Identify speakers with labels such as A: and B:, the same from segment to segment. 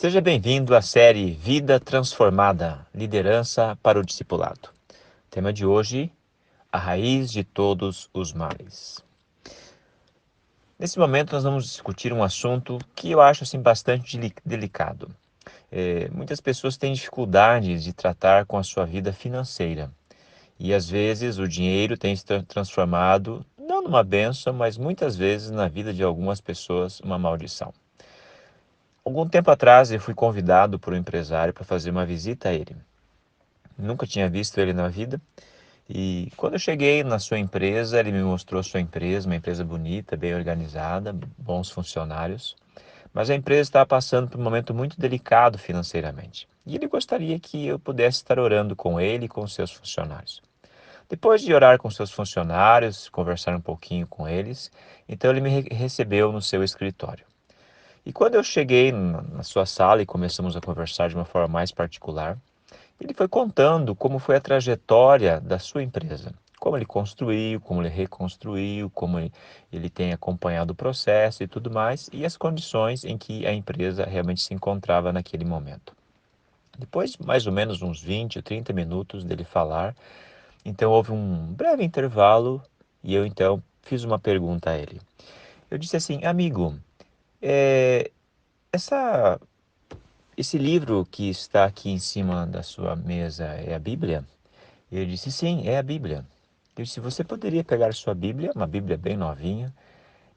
A: Seja bem-vindo à série Vida Transformada, Liderança para o Discipulado. Tema de hoje, a raiz de todos os males. Nesse momento nós vamos discutir um assunto que eu acho bastante delicado. Muitas pessoas têm dificuldades de tratar com a sua vida financeira. E às vezes o dinheiro tem se transformado, não numa bênção, mas muitas vezes na vida de algumas pessoas, uma maldição. Algum tempo atrás eu fui convidado por um empresário para fazer uma visita a ele. Nunca tinha visto ele na vida. E quando eu cheguei na sua empresa, ele me mostrou a sua empresa, uma empresa bonita, bem organizada, bons funcionários. Mas a empresa estava passando por um momento muito delicado financeiramente. E ele gostaria que eu pudesse estar orando com ele e com seus funcionários. Depois de orar com seus funcionários, conversar um pouquinho com eles, então ele me recebeu no seu escritório. E quando eu cheguei na sua sala e começamos a conversar de uma forma mais particular, ele foi contando como foi a trajetória da sua empresa, como ele construiu, como ele reconstruiu, como ele tem acompanhado o processo e tudo mais, e as condições em que a empresa realmente se encontrava naquele momento. Depois de mais ou menos uns 20 ou 30 minutos dele falar, então houve um breve intervalo e eu então fiz uma pergunta a ele. Eu disse assim, amigo, é, essa, esse livro que está aqui em cima da sua mesa é a Bíblia? E ele disse, sim, é a Bíblia. Eu disse, você poderia pegar sua Bíblia, uma Bíblia bem novinha?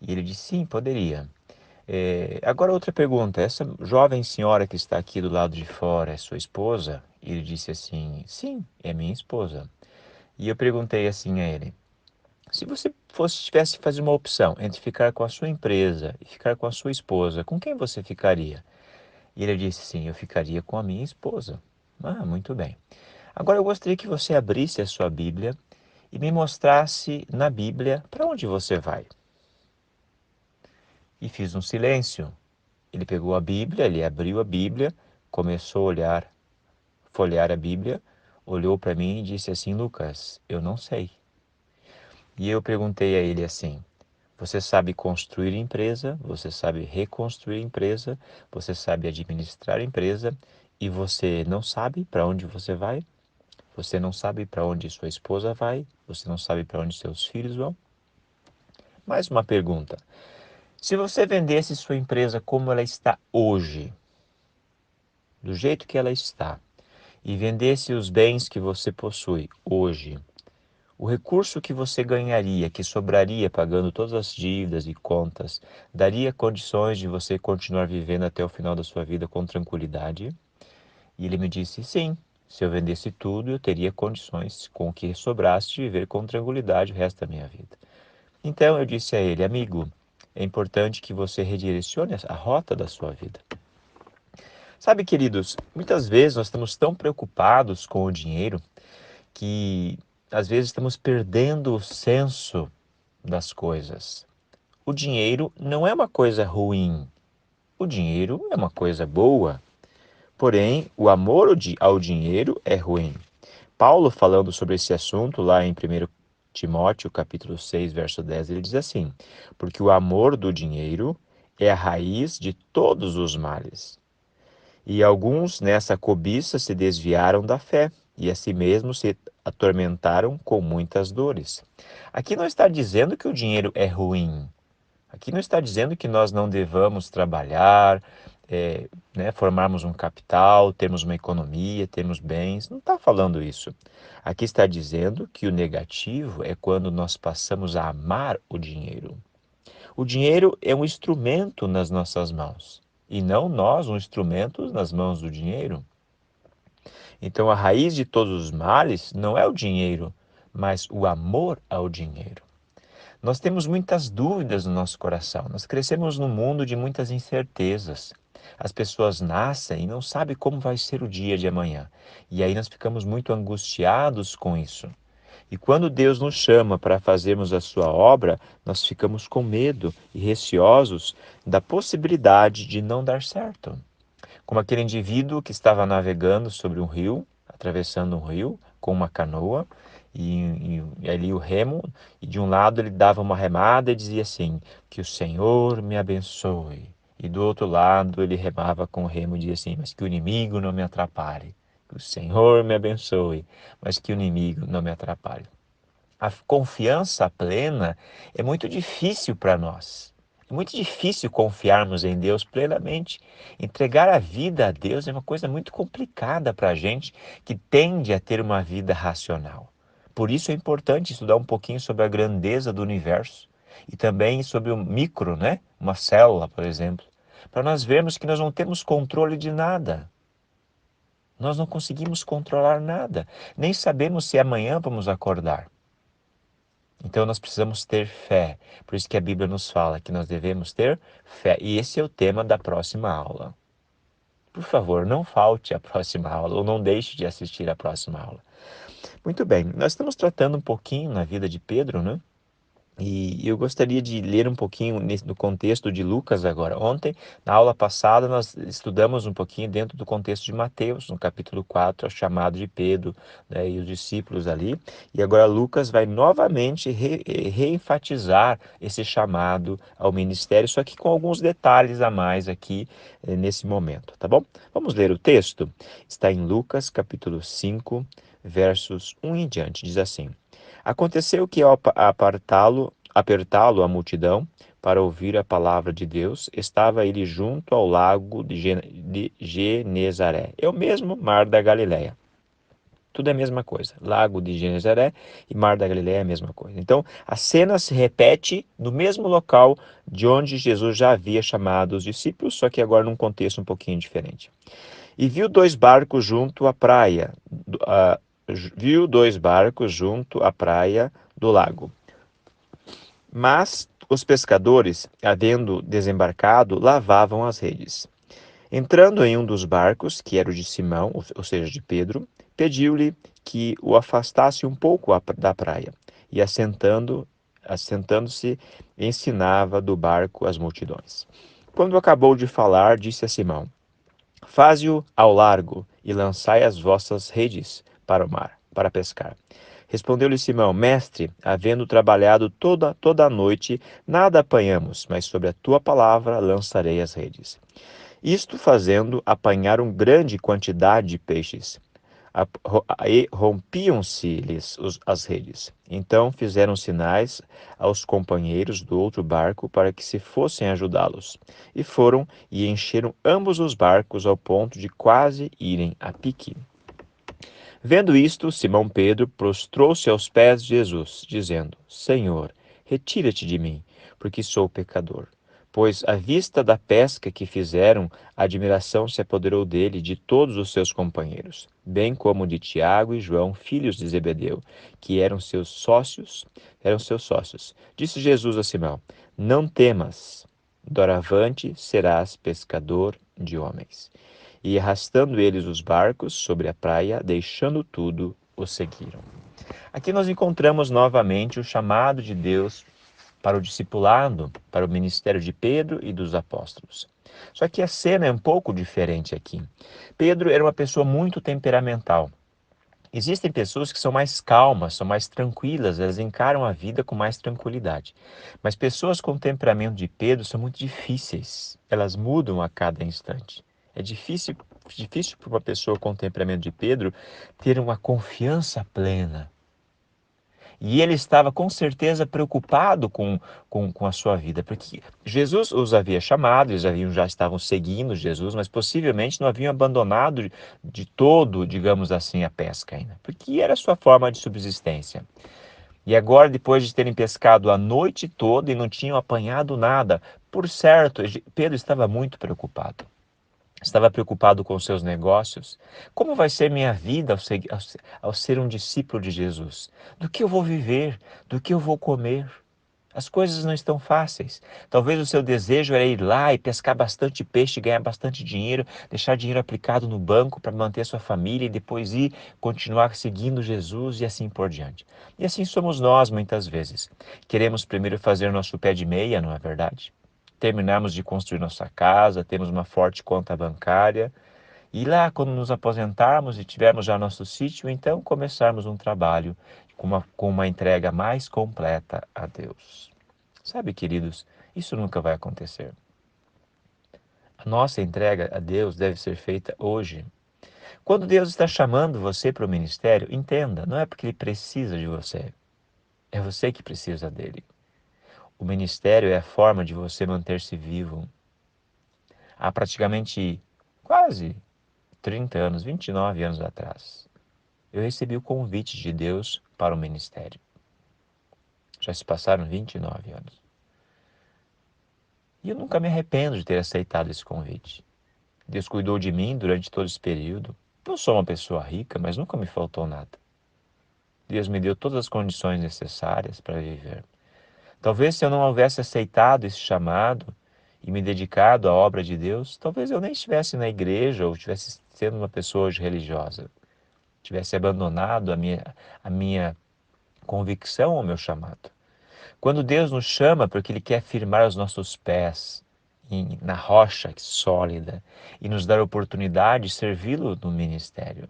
A: E ele disse, sim, poderia. Agora outra pergunta, essa jovem senhora que está aqui do lado de fora é sua esposa? E ele disse assim, sim, é minha esposa. E eu perguntei assim a ele, se você tivesse que fazer uma opção entre ficar com a sua empresa e ficar com a sua esposa, com quem você ficaria? E ele disse, sim, eu ficaria com a minha esposa. Ah, muito bem. Agora eu gostaria que você abrisse a sua Bíblia e me mostrasse na Bíblia para onde você vai. E fiz um silêncio. Ele pegou a Bíblia, ele abriu a Bíblia, começou a olhar, folhear a Bíblia, olhou para mim e disse assim, Lucas, eu não sei. E eu perguntei a ele assim, você sabe construir empresa, você sabe reconstruir empresa, você sabe administrar empresa e você não sabe para onde você vai? Você não sabe para onde sua esposa vai? Você não sabe para onde seus filhos vão? Mais uma pergunta. Se você vendesse sua empresa como ela está hoje, do jeito que ela está, e vendesse os bens que você possui hoje, o recurso que você ganharia, que sobraria pagando todas as dívidas e contas, daria condições de você continuar vivendo até o final da sua vida com tranquilidade? E ele me disse, sim, se eu vendesse tudo, eu teria condições com o que sobrasse de viver com tranquilidade o resto da minha vida. Então eu disse a ele, amigo, é importante que você redirecione a rota da sua vida. Sabe, queridos, muitas vezes nós estamos tão preocupados com o dinheiro que às vezes estamos perdendo o senso das coisas. O dinheiro não é uma coisa ruim. O dinheiro é uma coisa boa. Porém, o amor ao dinheiro é ruim. Paulo, falando sobre esse assunto lá em 1 Timóteo, capítulo 6, verso 10, ele diz assim: porque o amor do dinheiro é a raiz de todos os males. E alguns nessa cobiça se desviaram da fé e a si mesmos se atormentaram com muitas dores. Aqui não está dizendo que o dinheiro é ruim. Aqui não está dizendo que nós não devamos trabalhar, formarmos um capital, termos uma economia, termos bens. Não está falando isso. Aqui está dizendo que o negativo é quando nós passamos a amar o dinheiro. O dinheiro é um instrumento nas nossas mãos e não nós um instrumento nas mãos do dinheiro. Então a raiz de todos os males não é o dinheiro, mas o amor ao dinheiro. Nós temos muitas dúvidas no nosso coração. Nós crescemos num mundo de muitas incertezas. As pessoas nascem e não sabem como vai ser o dia de amanhã. E aí nós ficamos muito angustiados com isso. E quando Deus nos chama para fazermos a sua obra, nós ficamos com medo e receosos da possibilidade de não dar certo. Como aquele indivíduo que estava navegando sobre um rio, atravessando um rio com uma canoa, e ali o remo, e de um lado ele dava uma remada e dizia assim, que o Senhor me abençoe. E do outro lado ele remava com o remo e dizia assim: mas que o inimigo não me atrapalhe, que o Senhor me abençoe, mas que o inimigo não me atrapalhe. A confiança plena é muito difícil para nós. É muito difícil confiarmos em Deus plenamente. Entregar a vida a Deus é uma coisa muito complicada para a gente que tende a ter uma vida racional. Por isso é importante estudar um pouquinho sobre a grandeza do universo e também sobre o micro, né? Uma célula, por exemplo, para nós vermos que nós não temos controle de nada. Nós não conseguimos controlar nada, nem sabemos se amanhã vamos acordar. Então nós precisamos ter fé. Por isso que a Bíblia nos fala que nós devemos ter fé. E esse é o tema da próxima aula. Por favor, não falte a próxima aula ou não deixe de assistir a próxima aula. Muito bem, nós estamos tratando um pouquinho na vida de Pedro, né? E eu gostaria de ler um pouquinho no contexto de Lucas agora. Ontem, na aula passada, nós estudamos um pouquinho dentro do contexto de Mateus, no capítulo 4, o chamado de Pedro, né, e os discípulos ali. E agora Lucas vai novamente reenfatizar esse chamado ao ministério, só que com alguns detalhes a mais aqui nesse momento, tá bom? Vamos ler o texto? Está em Lucas, capítulo 5, versos 1 em diante. Diz assim: Aconteceu que ao apertá-lo a multidão para ouvir a palavra de Deus, estava ele junto ao lago de Genezaré. É o mesmo mar da Galileia. Tudo é a mesma coisa. Lago de Genezaré e Mar da Galileia é a mesma coisa. Então, a cena se repete no mesmo local de onde Jesus já havia chamado os discípulos, só que agora num contexto um pouquinho diferente. E viu dois barcos junto à praia, viu dois barcos junto à praia do lago. Mas os pescadores, havendo desembarcado, lavavam as redes. Entrando em um dos barcos, que era o de Simão, ou seja, de Pedro, pediu-lhe que o afastasse um pouco da praia. E assentando-se, ensinava do barco as multidões. Quando acabou de falar, disse a Simão: Faze-o ao largo e lançai as vossas redes para o mar, para pescar. Respondeu-lhe Simão: Mestre, havendo trabalhado toda a noite, nada apanhamos, mas sobre a tua palavra lançarei as redes. Isto fazendo, apanharam grande quantidade de peixes. E rompiam-se-lhes as redes. Então fizeram sinais aos companheiros do outro barco para que se fossem ajudá-los. E foram e encheram ambos os barcos ao ponto de quase irem a pique. Vendo isto, Simão Pedro prostrou-se aos pés de Jesus, dizendo: Senhor, retira-te de mim, porque sou pecador. Pois, à vista da pesca que fizeram, a admiração se apoderou dele e de todos os seus companheiros, bem como de Tiago e João, filhos de Zebedeu, que eram seus sócios. Disse Jesus a Simão: Não temas, doravante serás pescador de homens. E arrastando eles os barcos sobre a praia, deixando tudo, o seguiram. Aqui nós encontramos novamente o chamado de Deus para o discipulado, para o ministério de Pedro e dos apóstolos. Só que a cena é um pouco diferente aqui. Pedro era uma pessoa muito temperamental. Existem pessoas que são mais calmas, são mais tranquilas, elas encaram a vida com mais tranquilidade. Mas pessoas com o temperamento de Pedro são muito difíceis, elas mudam a cada instante. É difícil para uma pessoa com o temperamento de Pedro ter uma confiança plena. E ele estava com certeza preocupado com a sua vida, porque Jesus os havia chamado, eles já estavam seguindo Jesus, mas possivelmente não haviam abandonado de todo, digamos assim, a pesca ainda, porque era a sua forma de subsistência. E agora, depois de terem pescado a noite toda e não tinham apanhado nada, por certo, Pedro estava muito preocupado. Estava preocupado com seus negócios. Como vai ser minha vida ao ser um discípulo de Jesus? Do que eu vou viver? Do que eu vou comer? As coisas não estão fáceis. Talvez o seu desejo era ir lá e pescar bastante peixe, ganhar bastante dinheiro, deixar dinheiro aplicado no banco para manter sua família e depois ir continuar seguindo Jesus e assim por diante. E assim somos nós muitas vezes. Queremos primeiro fazer nosso pé de meia, não é verdade? Terminarmos de construir nossa casa, temos uma forte conta bancária, e lá, quando nos aposentarmos e tivermos já nosso sítio, então começarmos um trabalho com uma entrega mais completa a Deus. Sabe, queridos, isso nunca vai acontecer. A nossa entrega a Deus deve ser feita hoje. Quando Deus está chamando você para o ministério, entenda, não é porque Ele precisa de você, é você que precisa dele. O ministério é a forma de você manter-se vivo. Há praticamente quase 30 anos, 29 anos atrás, eu recebi o convite de Deus para o ministério. Já se passaram 29 anos. E eu nunca me arrependo de ter aceitado esse convite. Deus cuidou de mim durante todo esse período. Não sou uma pessoa rica, mas nunca me faltou nada. Deus me deu todas as condições necessárias para viver. Talvez se eu não houvesse aceitado esse chamado e me dedicado à obra de Deus, talvez eu nem estivesse na igreja ou estivesse sendo uma pessoa hoje religiosa. Tivesse abandonado a minha convicção ao meu chamado. Quando Deus nos chama porque Ele quer firmar os nossos pés na rocha sólida e nos dar a oportunidade de servi-lo no ministério.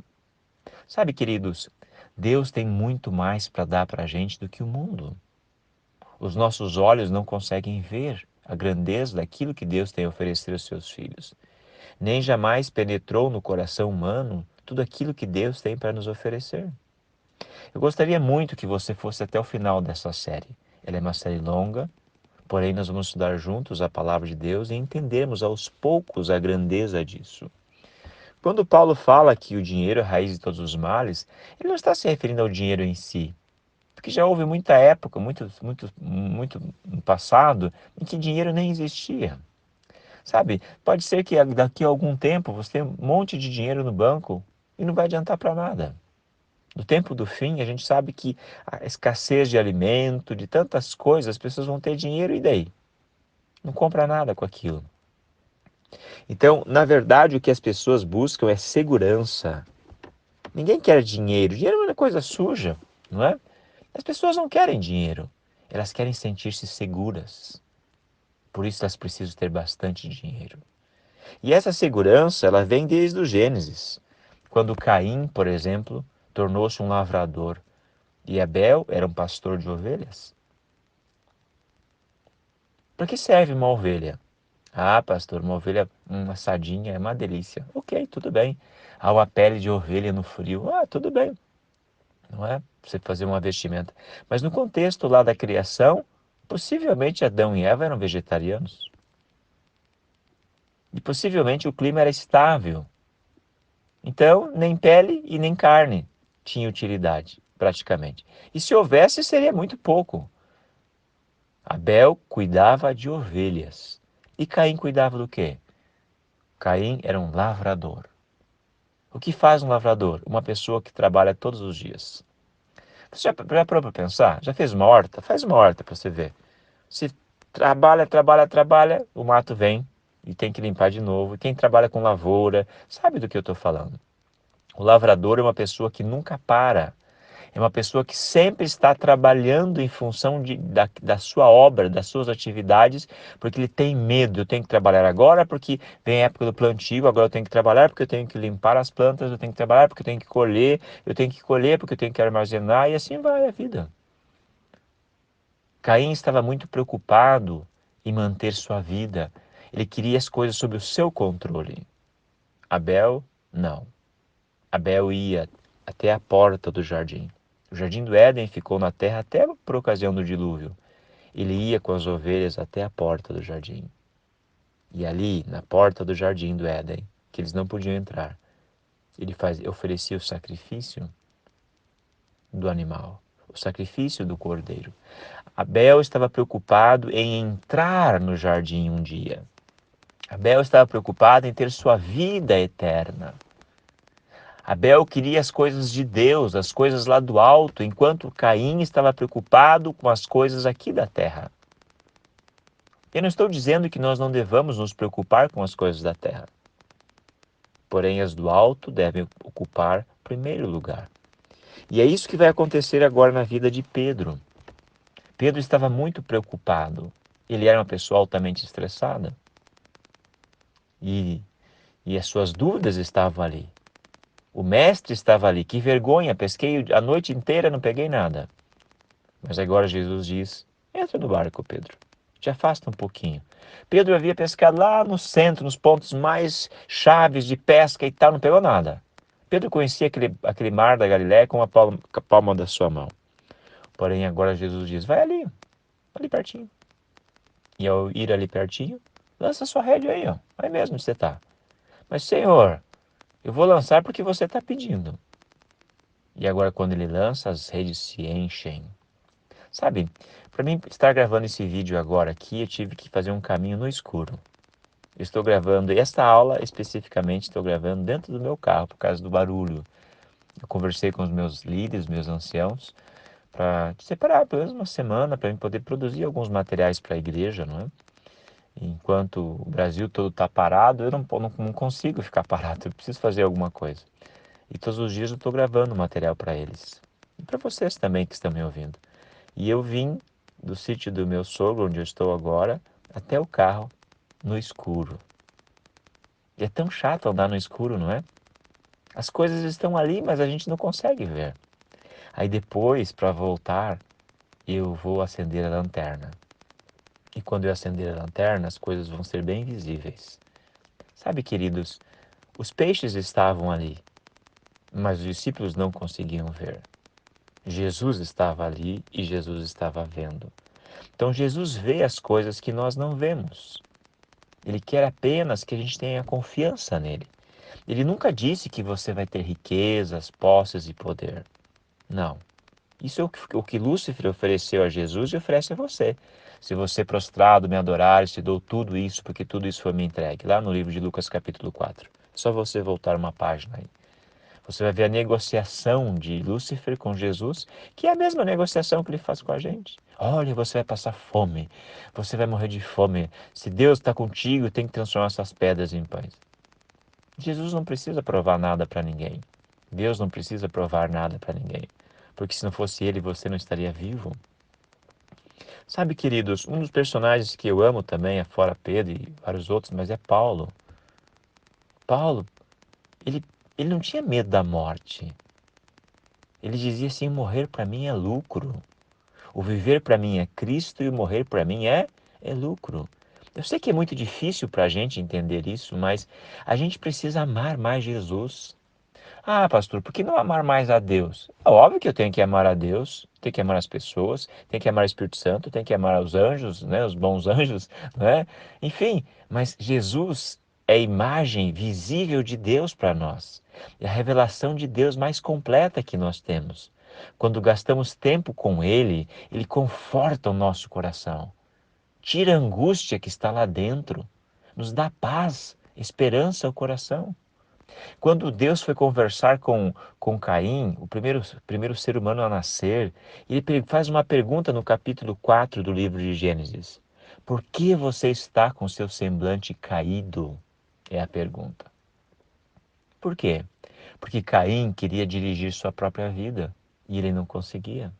A: Sabe, queridos, Deus tem muito mais para dar para a gente do que o mundo. Os nossos olhos não conseguem ver a grandeza daquilo que Deus tem a oferecer aos seus filhos. Nem jamais penetrou no coração humano tudo aquilo que Deus tem para nos oferecer. Eu gostaria muito que você fosse até o final dessa série. Ela é uma série longa, porém nós vamos estudar juntos a palavra de Deus e entendermos aos poucos a grandeza disso. Quando Paulo fala que o dinheiro é a raiz de todos os males, ele não está se referindo ao dinheiro em si, porque já houve muita época, muito no passado, em que dinheiro nem existia. Sabe, pode ser que daqui a algum tempo você tenha um monte de dinheiro no banco e não vai adiantar para nada. No tempo do fim, a gente sabe que a escassez de alimento, de tantas coisas, as pessoas vão ter dinheiro e daí? Não compra nada com aquilo. Então, na verdade, o que as pessoas buscam é segurança. Ninguém quer dinheiro. Dinheiro é uma coisa suja, não é? As pessoas não querem dinheiro. Elas querem sentir-se seguras. Por isso elas precisam ter bastante dinheiro. E essa segurança, ela vem desde o Gênesis. Quando Caim, por exemplo, tornou-se um lavrador e Abel era um pastor de ovelhas. Para que serve uma ovelha? Ah, pastor, uma ovelha, uma assadinha é uma delícia. Ok, tudo bem. Há uma pele de ovelha no frio. Ah, tudo bem. Não é? Você fazer uma vestimenta. Mas no contexto lá da criação, possivelmente Adão e Eva eram vegetarianos. E possivelmente o clima era estável. Então, nem pele e nem carne tinha utilidade, praticamente. E se houvesse, seria muito pouco. Abel cuidava de ovelhas. E Caim cuidava do quê? Caim era um lavrador. O que faz um lavrador? Uma pessoa que trabalha todos os dias. Você já parou para pensar? Já fez uma horta? Faz uma horta para você ver. Se trabalha, o mato vem e tem que limpar de novo. Quem trabalha com lavoura sabe do que eu estou falando. O lavrador é uma pessoa que nunca para. É uma pessoa que sempre está trabalhando em função da sua obra, das suas atividades, porque ele tem medo. Eu tenho que trabalhar agora porque vem a época do plantio, agora eu tenho que trabalhar porque eu tenho que limpar as plantas, eu tenho que trabalhar porque eu tenho que colher, eu tenho que colher porque eu tenho que armazenar e assim vai a vida. Caim estava muito preocupado em manter sua vida. Ele queria as coisas sob o seu controle. Abel, não. Abel ia até a porta do jardim. O jardim do Éden ficou na terra até por ocasião do dilúvio. Ele ia com as ovelhas até a porta do jardim. E ali, na porta do jardim do Éden, que eles não podiam entrar, ele oferecia o sacrifício do animal, o sacrifício do cordeiro. Abel estava preocupado em entrar no jardim um dia. Abel estava preocupado em ter sua vida eterna. Abel queria as coisas de Deus, as coisas lá do alto, enquanto Caim estava preocupado com as coisas aqui da terra. Eu não estou dizendo que nós não devamos nos preocupar com as coisas da terra. Porém, as do alto devem ocupar primeiro lugar. E é isso que vai acontecer agora na vida de Pedro. Pedro estava muito preocupado. Ele era uma pessoa altamente estressada. E as suas dúvidas estavam ali. O mestre estava ali. Que vergonha, pesquei a noite inteira, não peguei nada. Mas agora Jesus diz, entra no barco, Pedro. Te afasta um pouquinho. Pedro havia pescado lá no centro, nos pontos mais chaves de pesca e tal, não pegou nada. Pedro conhecia aquele mar da Galiléia com a palma da sua mão. Porém, agora Jesus diz, vai ali, ali pertinho. E ao ir ali pertinho, lança sua rede aí, ó. Aí mesmo você está. Mas, Senhor, eu vou lançar porque você está pedindo. E agora, quando ele lança, as redes se enchem. Sabe, para mim estar gravando esse vídeo agora aqui, eu tive que fazer um caminho no escuro. Eu estou gravando, e esta aula especificamente estou gravando dentro do meu carro, por causa do barulho. Eu conversei com os meus líderes, meus anciãos, para separar pelo menos uma semana, para eu poder produzir alguns materiais para a igreja, não é? Enquanto o Brasil todo está parado, eu não consigo ficar parado, eu preciso fazer alguma coisa. E todos os dias eu estou gravando material para eles. E para vocês também que estão me ouvindo. E eu vim do sítio do meu sogro, onde eu estou agora, até o carro, no escuro. E é tão chato andar no escuro, não é? As coisas estão ali, mas a gente não consegue ver. Aí depois, para voltar, eu vou acender a lanterna. E quando eu acender a lanterna, as coisas vão ser bem visíveis. Sabe, queridos, os peixes estavam ali, mas os discípulos não conseguiam ver. Jesus estava ali e Jesus estava vendo. Então Jesus vê as coisas que nós não vemos. Ele quer apenas que a gente tenha confiança nele. Ele nunca disse que você vai ter riquezas, posses e poder. Não. Isso é o que Lúcifer ofereceu a Jesus e oferece a você. Se você prostrado me adorar, te dou tudo isso, porque tudo isso foi me entregue. Lá no livro de Lucas capítulo 4. Só você voltar uma página aí. Você vai ver a negociação de Lúcifer com Jesus, que é a mesma negociação que ele faz com a gente. Olha, você vai passar fome, você vai morrer de fome. Se Deus está contigo, tem que transformar essas pedras em pães. Jesus não precisa provar nada para ninguém. Deus não precisa provar nada para ninguém. Porque se não fosse ele, você não estaria vivo. Sabe, queridos, um dos personagens que eu amo também, é fora Pedro e vários outros, mas é Paulo. Paulo, ele, ele não tinha medo da morte. Ele dizia assim: morrer para mim é lucro. O viver para mim é Cristo e o morrer para mim é lucro. Eu sei que é muito difícil para a gente entender isso, mas a gente precisa amar mais Jesus. Ah, pastor, por que não amar mais a Deus? É óbvio que eu tenho que amar a Deus, tenho que amar as pessoas, tenho que amar o Espírito Santo, tenho que amar os anjos, né, os bons anjos, né? Enfim, mas Jesus é a imagem visível de Deus para nós. É a revelação de Deus mais completa que nós temos. Quando gastamos tempo com Ele, Ele conforta o nosso coração, tira a angústia que está lá dentro, nos dá paz, esperança ao coração. Quando Deus foi conversar com Caim, o primeiro ser humano a nascer, ele faz uma pergunta no capítulo 4 do livro de Gênesis. Por que você está com seu semblante caído? É a pergunta. Por quê? Porque Caim queria dirigir sua própria vida e ele não conseguia.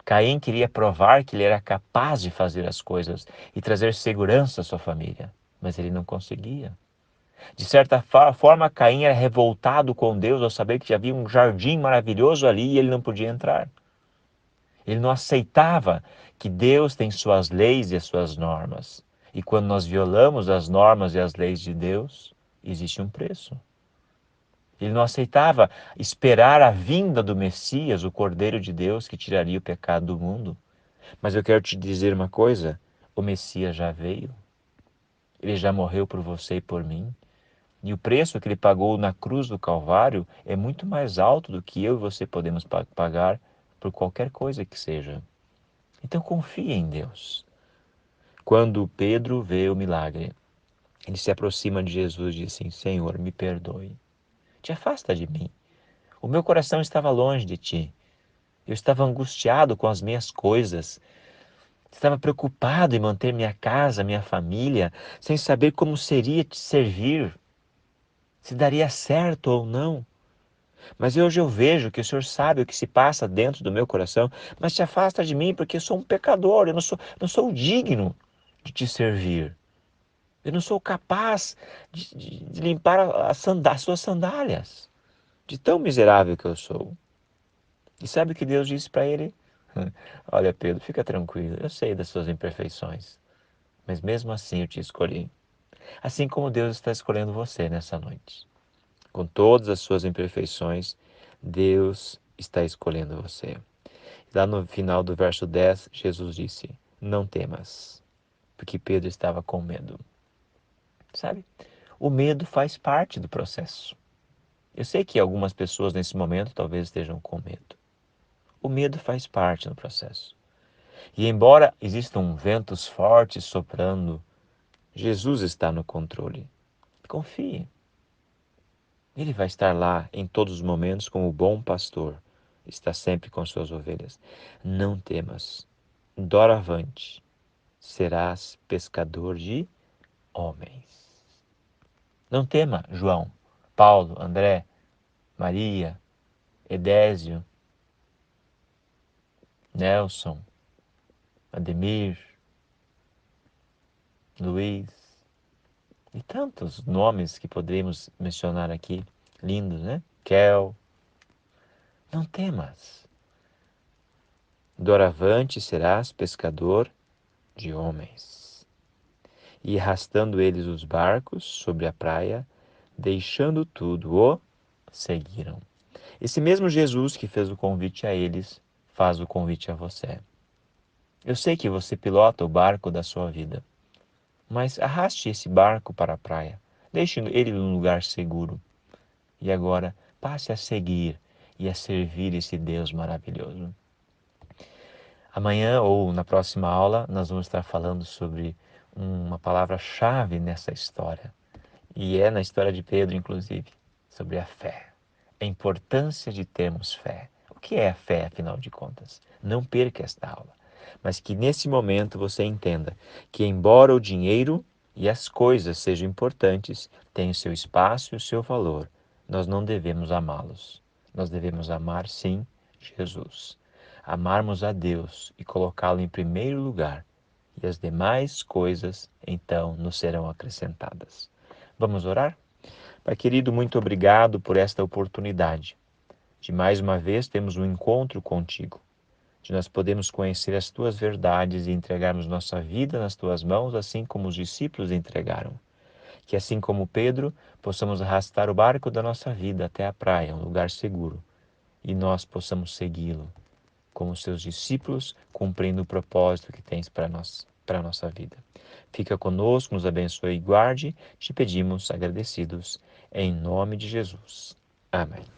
A: Caim queria provar que ele era capaz de fazer as coisas e trazer segurança à sua família, mas ele não conseguia. De certa forma, Caim era revoltado com Deus ao saber que havia um jardim maravilhoso ali e ele não podia entrar. Ele não aceitava que Deus tem suas leis e as suas normas. E quando nós violamos as normas e as leis de Deus, existe um preço. Ele não aceitava esperar a vinda do Messias, o Cordeiro de Deus, que tiraria o pecado do mundo. Mas eu quero te dizer uma coisa: o Messias já veio. Ele já morreu por você e por mim. E o preço que ele pagou na cruz do Calvário é muito mais alto do que eu e você podemos pagar por qualquer coisa que seja. Então confie em Deus. Quando Pedro vê o milagre, ele se aproxima de Jesus e diz assim: Senhor, me perdoe. Te afasta de mim. O meu coração estava longe de ti. Eu estava angustiado com as minhas coisas. Estava preocupado em manter minha casa, minha família, sem saber como seria te servir, se daria certo ou não. Mas hoje eu vejo que o Senhor sabe o que se passa dentro do meu coração, mas te afasta de mim porque eu sou um pecador, eu não sou digno de te servir. Eu não sou capaz de limpar as suas sandálias, de tão miserável que eu sou. E sabe o que Deus disse para ele? Olha, Pedro, fica tranquilo, eu sei das suas imperfeições, mas mesmo assim eu te escolhi. Assim como Deus está escolhendo você nessa noite. Com todas as suas imperfeições, Deus está escolhendo você. Lá no final do verso 10, Jesus disse: Não temas, porque Pedro estava com medo. Sabe? O medo faz parte do processo. Eu sei que algumas pessoas nesse momento talvez estejam com medo. O medo faz parte do processo. E embora existam ventos fortes soprando, Jesus está no controle. Confie. Ele vai estar lá em todos os momentos como o bom pastor. Está sempre com suas ovelhas. Não temas. Doravante serás pescador de homens. Não tema, João, Paulo, André, Maria, Edésio, Nelson, Ademir, Luiz e tantos nomes que poderíamos mencionar aqui, lindos, né? Kel, não temas. Doravante serás pescador de homens. E arrastando eles os barcos sobre a praia, deixando tudo, o seguiram. Esse mesmo Jesus que fez o convite a eles, faz o convite a você. Eu sei que você pilota o barco da sua vida, mas arraste esse barco para a praia. Deixe ele num lugar seguro. E agora passe a seguir e a servir esse Deus maravilhoso. Amanhã ou na próxima aula nós vamos estar falando sobre uma palavra-chave nessa história. E é na história de Pedro, inclusive, sobre a fé. A importância de termos fé. O que é a fé, afinal de contas? Não perca esta aula. Mas que nesse momento você entenda que, embora o dinheiro e as coisas sejam importantes, têm o seu espaço e o seu valor, nós não devemos amá-los. Nós devemos amar, sim, Jesus. Amarmos a Deus e colocá-lo em primeiro lugar, e as demais coisas, então, nos serão acrescentadas. Vamos orar? Pai querido, muito obrigado por esta oportunidade de mais uma vez termos um encontro contigo, de nós podermos conhecer as tuas verdades e entregarmos nossa vida nas tuas mãos, assim como os discípulos entregaram. Que assim como Pedro, possamos arrastar o barco da nossa vida até a praia, um lugar seguro, e nós possamos segui-lo como seus discípulos, cumprindo o propósito que tens para nós, para a nossa vida. Fica conosco, nos abençoe e guarde, te pedimos agradecidos, em nome de Jesus. Amém.